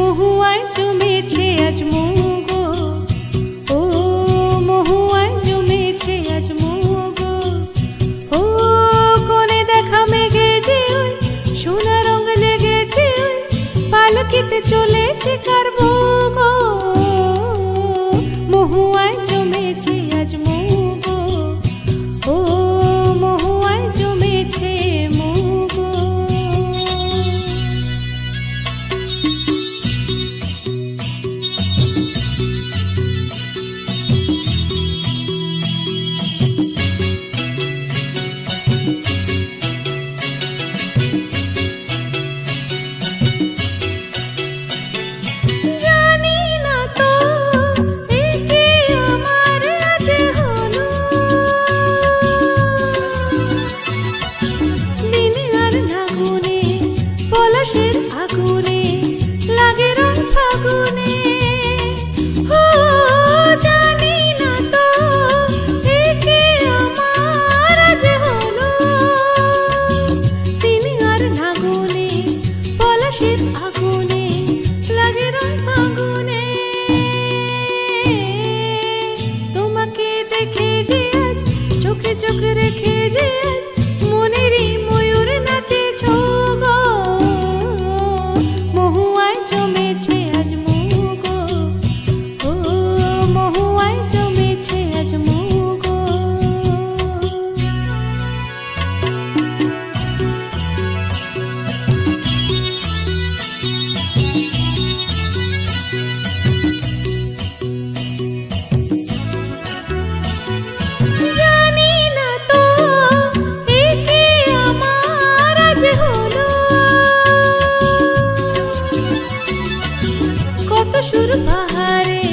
মহুয়ায় জমেছে আজ মুগো, ও মহুয়ায় জমেছে আজ মুগো। ও কোনে দেখা মেঘে যে ওই সোনা রঙ লেগেছে, ওই পালকিতে চলেছে কার ভোগো। মহুয়ায় জমেছে আজ মুগো, ও মহুয়ায় জমেছে মুগো। জানি না তো একে আমার আজ হলো, দিনে আর নাগুনে পলাশের আগুনে লাগে রং ফাগুনে। ও জানি না তো একে আমার আজ হলো, দিনে আর নাগুনে পলাশের আগুনে লাগে রং ফাগুনে। তোমাকে দেখে যে আজ চোখে চোখ রেখে যে আজ মনেরই ময়ূর নাচেছ গো। মহুয়ায় জমেছে আজ মুগো, ও মহুয়ায় জমেছে আজ মুগো। জানি না তো একে আমার আজ হলো, কত সুর বাহারে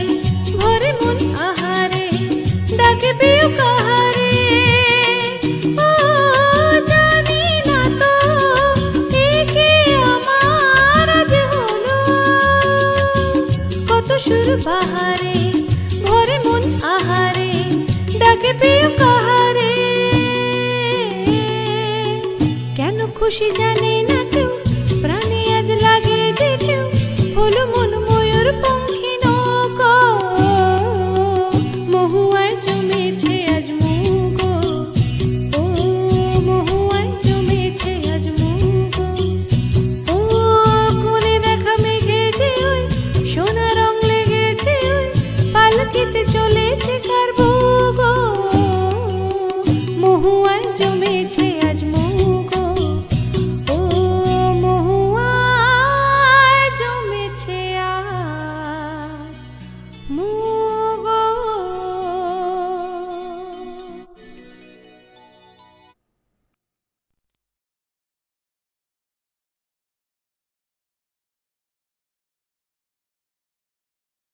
ভরে মন আহারে ডাকে বিউ কাহারে। ও জানি না তো একে আমার আজ হলো, কত সুর বাহারে ভরে মন আহারে ডাকে বিউ কাহারে। কেন খুশি জানে না কেউ, প্রাণে আজ লাগে যে কেউ হলো মন ময়ূর পঙ্খী নৌকো। মহুয়ায় জমেছে আজ মুগো, ও মহুয়ায় জমেছে আজ মুগো। ও কোনে দেখা মেঘে যে ওই সোনা রং লেগেছে, ওই পালকিতে চলেছে কার ভোগো। মহুয়ায় জমেছে